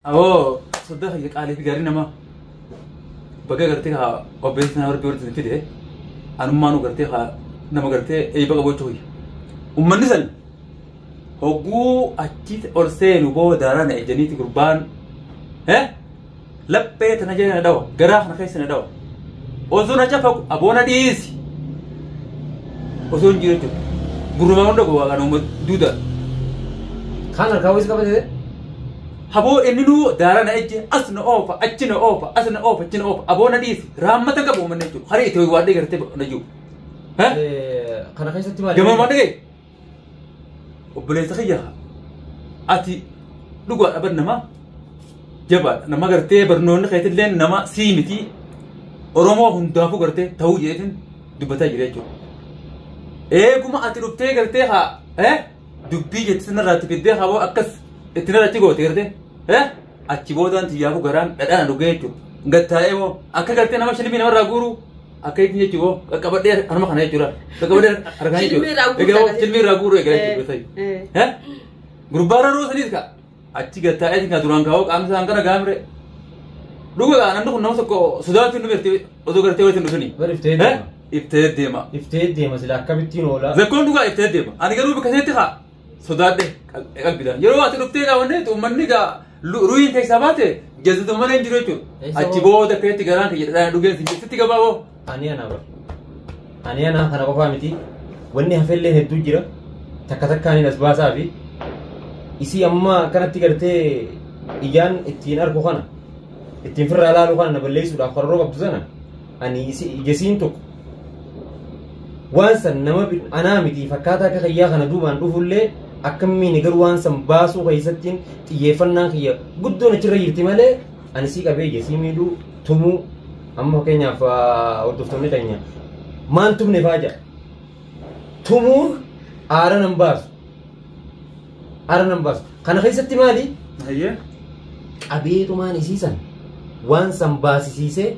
أو صدق هيك على في قارنا ما بقى قرتها وبيتنا وربي ورد كده أنا ما نو قرتها نما قرتها أي بقى بوتوي ومن نزل هو أكيد أرسل وبو دارنا جنيتي قربان ها لبيت نجينا دوا قراح نخيسنا دوا وزونا جفا أبونا ديسي وزون جيرتو قربان ودقوا أنا دودا خان الكاويس كابتن هبو إنه دارنا إجي أسنا أوفا أجنا أوفا أسنا أوفا أجنا أوفا أبونا ديسي رامة تقبو من نجو خريطة ويوادي قرتي نجو ها خان خيس تمالي جمال ما دقي وبليت خيها أتي لقوا أبدا ما جبل نما قرتي برنون خيت لين نما سيمتي أرومو هندافو قرتي تهو جيتن دبتا جريجو إيه كم أتي ربتي قرتي ها دبي جتسنا راتي بدي هوا أكس اتنا راتي قوتي قرتي أتشبودان تيابو قران أنا رجيتو قطع إيوه أكيد قرتي نما شنو بينما راغورو أكيد نيجيبو كبدي أنا ما خناه يجورا كبدي أرغاني يجورا إجاو شلمي راغورو إجاو بتاعي غربارا روز نيسكا أتشي قطع إيه كنا دوران كاو كام سانكنا كامرة لوكا أنا نقول نمسكو سودان تنو برتي أدو قرتي وين تنوسني إفتاد ديما سلا كابتين ولا زكون لوكا إفتاد ديما أنا قالوا بكثير تخا سودان ده قلبي ده يروح أتلوبتي كاونه تومني كا روين كيساباته جزء تومني يجريتو أتشبو ده كيت كران كي ده دوغين سيجي كبابو أنا أنا بفهمتي وإني هفله هدو جرا تكتكاني نسباسا في isi amma kanatti gartee ijaan ittiin argu kana ittiin firra ilaalu kana balleessuudhaaf qarroo qabdu sana ani isi ijasiin tokko waan san nama anaa miti fakkaataa akka kiyyaa kana duubaan dhufullee akkamiin garuu waan san baasuu keessattiin xiyyeeffannaan kiyya guddoon achirra jirti malee ani si qabee ijasii miidhuu tumuu amma fakkeenyaaf hordoftoonni keenya maan tumne faaja tumuun aara nan baasu أنا نمبر خنا خيست مالي هي أبيتو ماني سيسن وان سامباسي سيسه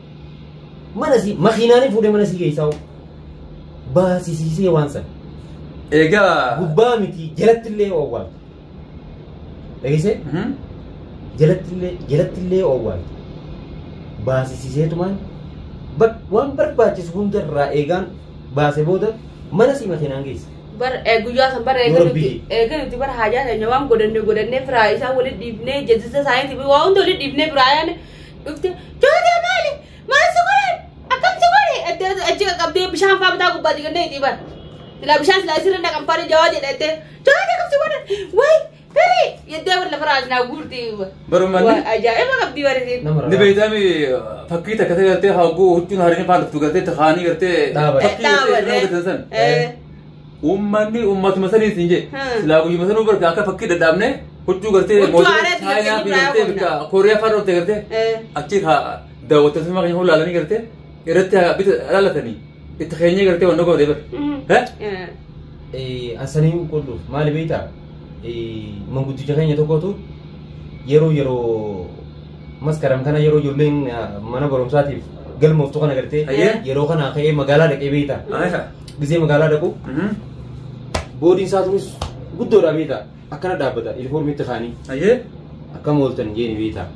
ما نسي ما خيناني فودي ما نسي كيساو باسي سيسه وان سن إيجا غبامتي جلت اللي أول لقيسه جلت اللي أول باسي سيسه تومان بق وان برباچس هندر را إيجان باسي بودا ما نسي ما خينان كيس bar guyyaa san bar eegaluti bar haajaa ta'e waan godannee firaa isaa walitti dhiibnee jajjisa saayinsii waa hunda walitti dhiibnee firaa yaane dhufte jootee maali maal si godhan akkam si godhe achi qabdee bishaan faa bitaa gubbaa digannee itti bar silaa bishaan silaa sirri naqan faana jawaa jedhette jootee akkam si godhan wayi firi yeddee bar lafa raajnaa guurti barumanni ajaa'iba qabdii baritiin ni beeytaami fakkii takka ta'e gartee haaguu huccuun harini faan dhuftu gartee tahaanii gartee fakkii san ummanni ummatu masanii sinje silaa guyyu masanuu barka akka fakkii dadhaabne huccuu gartee mootummaa chaayinaa fi gartee bika kooriyaa fa'aa dhufte gartee achi daawwattoota sama keenya hulaalanii gartee irratti bita laalatanii itti keenyee gartee wanta gootee bar asanii qolluuf maali beektaa manguddicha keenya tokkotu yeroo maskaram kana yeroo ijoolleen mana barumsaatiif galmooftu kana gartee yeroo kana ka'ee magaalaa dhaqee beektaa gisee magaalaa dhaqu boodiin isaatunis guddoodha beektaa akkana dhaabbata ilfoormiitti kaanii akkam ooltan jeeni beektaa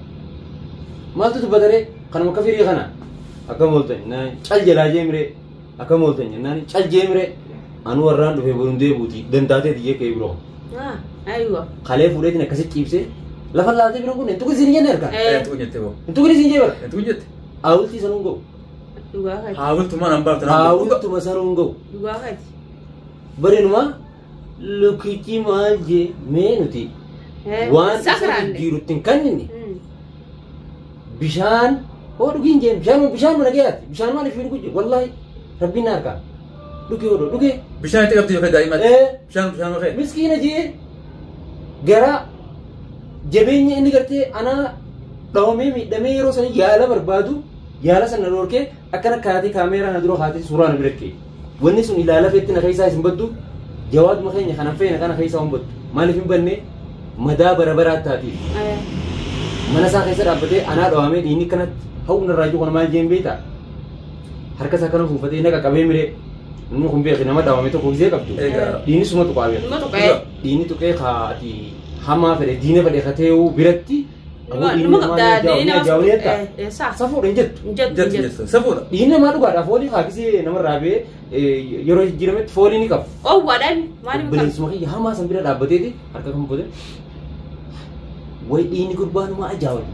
maaltu dubbataree kanuma akka firii kana akkam ooltan jennaan cal jalaa jeemire akkam ooltan jennaan cal jeemire anu warraan dhufee boruun deebuuti dandaatee diyyee ka'ee biroo kalee fuudheetiin akkasitti ciibsee lafa laatee biroo kun entuqni isin jenne argaa entuqni isin jee bara awultii sanuun ga'u Hawultuma nambar hawultuma sanuun ga'u bareeduma lukichi maal jee mee nuti waan isa jirutti hin kannine bishaan oo dhugiin jeen bishaan mana geeyyaati bishaan maaliif hin dhugu wallahi rabbiin na argaa dhugee odoo dhugee bishaan itti qabdi yookaan daa'imman bishaan makee miskiina jee gara jabeenya inni gartee anaa dhawamee miidhamee yeroo sanii yaala barbaadu yaala sana dhorkee akkana kaatee kaameeraa na duroo kaatee suuraa na birakkee wanni sun ilaala feetti na keessaa isin baddu jawaaduma keenya kana feena kana keessaa hin baddu maaliif hin banne madaa bara baraa taatiif mana isaa keessa dhaabbatee anaa dhawamee dhiinni kanatti hawwuna irraa jiru kana maal jeen beektaa harka isaa kana fuufatee naqa qabee miree inni kun beekne nama dhawamee tokko gisee qabdu dhiinni suma tuqaabee dhiinni tuqee kaati hamaa fedhe diina fedhe kateewu biratti Nama qabda diini nama Safuudha hin jettu. Jatti safuudha. Dhiinni namaa dhugaadhaa foolii haakisee namarraa bee yeroo jijjiirametti foolii ni qaba. Waadhaan maaliif qaba? Bineensuma kiyya hamaa san bira dhaabbateeti harka kan booda. Way dhiinni gurbaanuma ajaa'iba.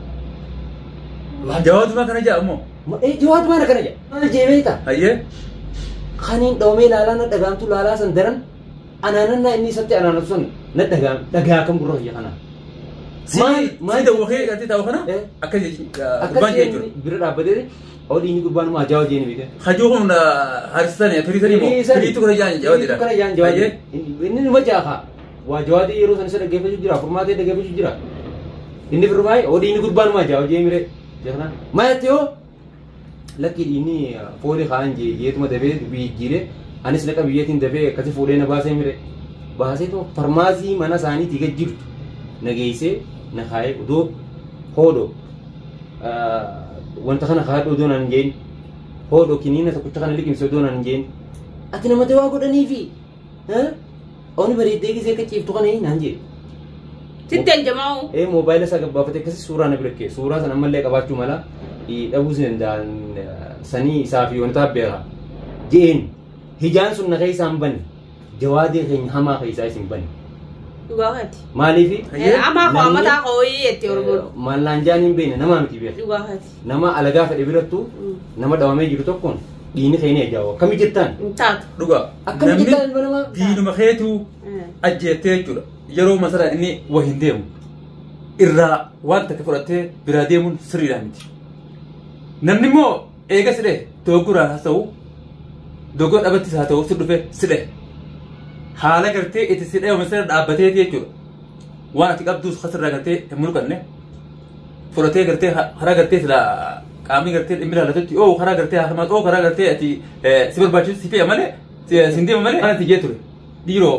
Jawaatuma kana jedhamu. Jawaatuma kana jedha. Maal jeebeeta? Hayyee. Kaniin dhoomee laalaa na dhagaamtu laalaa san daran anaanannaa inni isatti anaanatu san na dhagaa kan gurra kiyya kanaa. Maal dawwaqee gadi ta'u kana akka gurbaan jechuudha. Bira dhaabbatee dhiinni gurbaanuma ajaa'iba jeeni beekte. Hajuu kun haristanii turiitanii moo turiitu kana jaan jawaatidha. Kana jaan jawaatee inni numa jaaha. Waa jawaatee yeroo san isa dhaggeeffachuu jira furmaatee dhaggeeffachuu jira. Inni firmaa'ee dhiinni gurbaanuma ajaa'iba jeeni miree. Maayatiyoo lakki dhiinni foolii kaan jeetuma dabee biyyiire anis laqa biyyattiin dabee akkasii fuudhee na baasee mire baasee too farmaasii mana isaaniitii gad jirtu na geessee na kaayee odoo hoodoo wanta kana kaadhu odoo naan jeen hoodoo kiniina tokkicha kana liqimse odoo naan jeen ati namatti waa godhaniifi ooni bareeddee gisee akka ciiftu kana naan jee. Sitten jamaa'u. Moobaayila isaa gabbaafatee akkasii suuraa na bira suuraa sana ammallee qabaachuu mala dhabuu si danda'an sanii isaa fi wanta beeka jeen hijaan sun na keessaa hin banne jawaadee keenya hamaa keessaa isin banne. Dhugaati. Maaliifi? Amaa koo amataa koo itti oromoo. Maallaan jaan hin beekne nama miti beeka. Dhugaati. Nama alagaa fedhe birattu nama dhawamee jiru tokkoon dhiinni keenya ajaa'iba akkami jettaan? Taatu. Dhugaa. Akkami jettaan ilma namaa? Diinuma keetu ajjeettee jechuudha. Yeroo masaraa inni waa hin deemu irraa waan takka fudhattee biraa deemuun sirriidhaan miti. Namni immoo eega sidhee dogoggoraan haa ta'u dogoggora dhabattis haa ta'u si dhufe sidhee haala gartee itti sidhee masara dhaabbateeti jechuudha. Waan ati qabduus kasirraa gartee hin mulqanne fudhatee gartee karaa gartee sila qaamni gartee dhimmi ilaallatutti oo karaa gartee haasamaas oo karaa gartee ati si barbaachisu si fe'a malee si deema malee waan ati jee ture dhiiroo.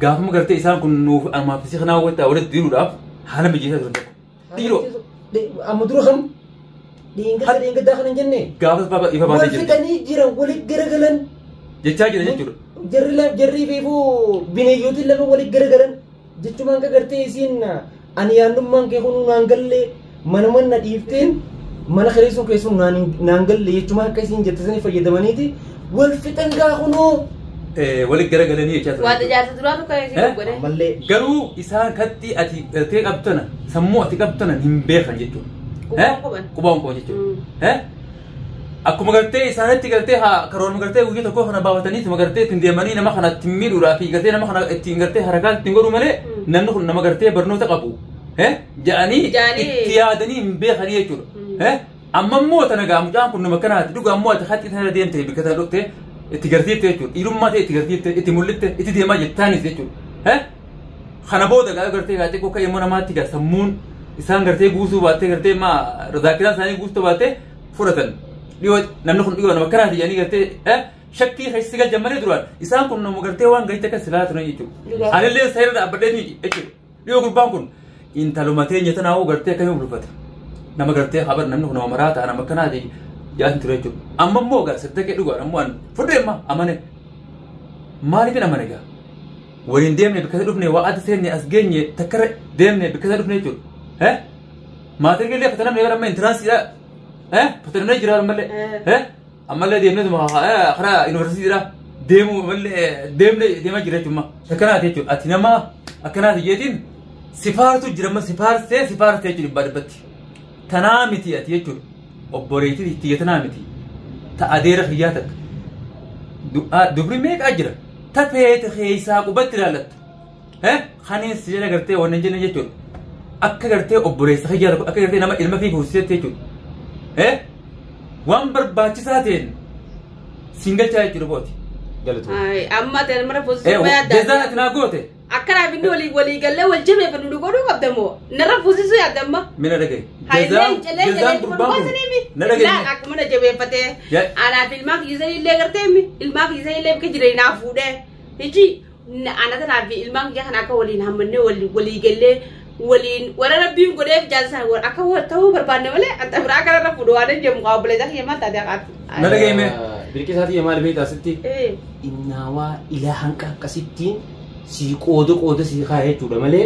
Gaafuma gartee isaan kun nuuf amaafisii kanaa walitti diiruudhaaf haala mijeessaa turan tokko. Dhiiroo. Amma dura kam dheengaddaa kana hin jenne. Gaafa ifa baasee jiru. Wal fixanii jiran walitti garagalan. Jechaa jira jechuudha. Jarrii fiifuu bineeyyotiin lama walitti garagalan jechumaan ka gartee isiin ani yaadummaan kee kun naan gallee manuma na dhiifteen mana kaleessuun keessuun naan gallee jechumaan akka isiin jettisanii fayyadamaniiti wal fixan gaakunoo. Walitti garagalanii jechaa turan. Waan ijaarsa duraatu kan isin godhe. Garuu isaan katti ati gartee qabtana sammuu ati qabtana hin beekan jechuudha. Qubaan qaba jechuudha. Akkuma gartee isaanitti gartee karoorma gartee guyyaa tokko kana baafatanii ituma gartee ittiin deemanii nama kana ittiin miidhuudhaa fi gartee nama kana ittiin gartee harakaa ittiin godhuu malee namni kun nama gartee barnoota qabu. Jedhanii itti yaadanii hin beekanii jechuudha. Amma immoo tana gaa mucaan kun nama kanaati dhugaa immoo ati hatti tana deemtee bikka tana dhuftee itti gartiifte jechuudha. Dhiirummaa ta'e itti gartiifte itti mul'ifte itti deemaa jettaanis jechuudha. Kana booda gaa gartee gaa xiqqoo ka'ee immoo namaatti gaa sammuun isaan gartee guusuu baattee gartee zaakiraan isaanii guutuu baattee fudhatan. Dhiyoo namni kun dhiyoo nama kanaati jedhanii gartee shakkii keessi galchan malee duraan isaan kun nama gartee waan gahii akka silaa turan jechuudha. Anillee sayirra dhaabbadhee jechuudha. Dhiyoo gurbaan kun intaluma teenya tanaa gartee akkamii bulfata. Nama gartee habar namni kun nama maraa ta'a nama kanaati. Jaatin ture jechuudha. Amma immoo gaa sittaqee dhugaa ammoo fudhee amma amane maaliifin amane gaa waliin deemne bikka dhufne waa adda seenne as geenye takkara deemne bikka dhufne jechuudha. Maatiin illee fatana namni amma intiraansiidha. Fatana jira ammallee ammallee deemne karaa yuunivarsiitiidha deemu ammallee deemne deemaa jira jechuudha. Akkanaati jechuudha. Ati nama akkanaati jeetiin sifaartu jira amma sifaarsee jechuudha dhibbaa dhibbatti. Tanaa miti ati jechuudha. Obboleettii xiyyatanaa miti ta'adeera xiyyaa takka dubri meeqaa jira tafeete keessaa qubatti ilaallatta kaniin si jala gartee waan jenne jechuudha akka gartee obboleessa xiyyaa tokko akka gartee nama ilma fi fuusisetti jechuudha waan barbaachisaa ta'een singalchaa jechuudha booti. Amma ta'e mara fuusisuu yaadda. Jazaan ati naa goote. Akkanaaf inni walii gallee wal jabeeffatu nu godhuu qabdamoo narra fuusisuu yaadamma. Mina dhagaye. Jazaan gurbaan kun na dhagaye. Akkuma na jabeeffatee anaaf ilmaa kiyyisanii illee gartee ilmaa kiyyisanii illee bika jireenya naa fuudhee hiji ana tanaaf ilmaa kiyya kana akka waliin hammannee walii gallee waliin warra rabbiin godheef jaalsan akka ta'uu barbaanne malee anta biraa kanarra fuudhu waan hin jemu qaba buleessa kiyya maal taatee akaatu. Na dhagaye mee. Birkisaatii maal beektaa sitti? Innaawaa ilaa hanqa akkasittiin si qooda si kaa'ee jechuudha malee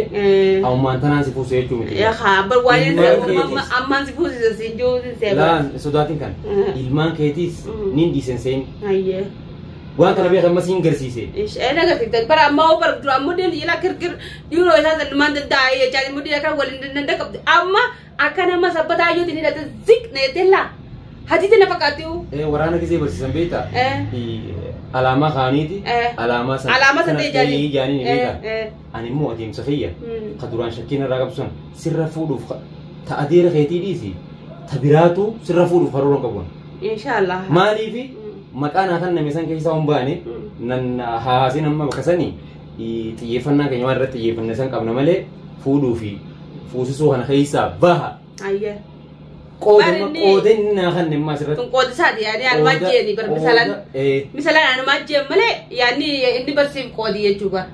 ammaan tanaan si fuusee jechuu miti. Yaa barbaadee ammaan si fuusee si jiru seeba. Laan sodaatiin kan ilmaan keetiis niin dhiisen seen. Waan kana beekan masiin garsiise. Agarsiise bara ammoo bara dura ammoo deemti jala kirkir dhiiroo isaa sallumaan daddaa'ee jechaa immoo dhiira kan waliin dandaqabde amma akka nama sabbataa yoo tinii dhate zik neetella hatiite na fakkaatu. Waraana gisee barsiisan beektaa? Alaamaa kaaniiti. Alaamaa sana jaanii ni beekaa. Ani immoo adeemsa fayya. Ka duraan shakkiin irraa qabsan sirra fuudhuuf ta adeera keetii dhiisi. Ta biraatu sirra fuudhuuf karoora qabuun. Inshaallah. Maaliifi maqaan kan namni san keessaa hin baane nan haasii nama bakka sanii xiyyeeffannaa keenya waan irratti xiyyeeffannaa san qabna malee fuudhuu fi fuusisuu kana keessaa baha. Ayyee. Qoodin naa kan namni asirratti. Kun qoodisaati yaani almaa jeeni bar misalaan almaa jeen malee yaani inni barsiif qoodii jechuudha.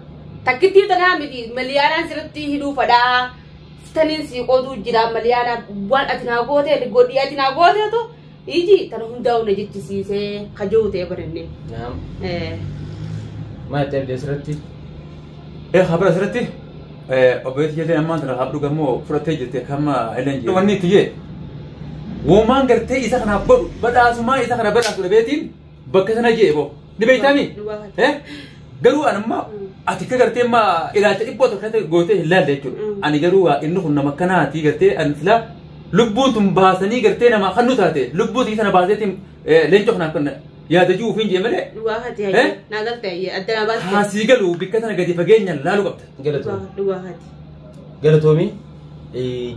Takkittii tanaa miti maliyaanaan sirratti hidhuu fadhaa taniin si qooduu jira maliyaanaa waan ati naa gootee godhii ati naa gooteetu. Iji tan hundaa'u na jechisiisee kajootee barannee. Naam. Maal ta'eef asirratti? Habara asirratti obboleetti jedhee ammaan tana habduu gammoo fudhattee jirte kama elen jedhe. Wanni itti jee uumaan gartee isa kana godhu badhaasumaa isa kana badhaasu dhabeetiin bakka sana jee boo ni beeytami? Garuu anammaa ati akka gartee amma ilaalcha dhibboo tokko gootee hin laalle jechuudha. Ani garuu inni kun nama kanaatii gartee ani silaa lubbuun tun baasanii gartee nama kan nu taate lubbuutii sana baaseetiin leencoo kanaaf kan yaada jiru ofiin jee malee. Dhugaa hati hayyee naa galtee addanaa baasee. Haasii galuu bikka sana gadi fageenyaan laaluu qabda. Dhugaa hati. Galatoomi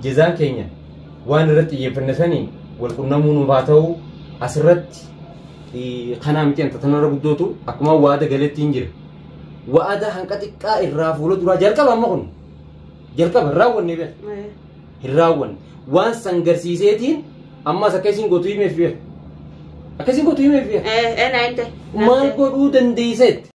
jezaan keenya waan irratti xiyyeeffanne saniin wal qunnamuu nuuf haa ta'u asirratti kanaa miti anta tanarra guddootu akkuma waada galeetti hin jira. Waada hanqa xiqqaa irraa fuula duraa jalqaba amma kun jalqaba hin raawwanne beela. Hin raawwanne. Waan san garsiiseetiin ammas akkasiin gootu himeef beeku. Akkasiin gootu himeef beeku. Naante. Maal godhuu dandeesseet?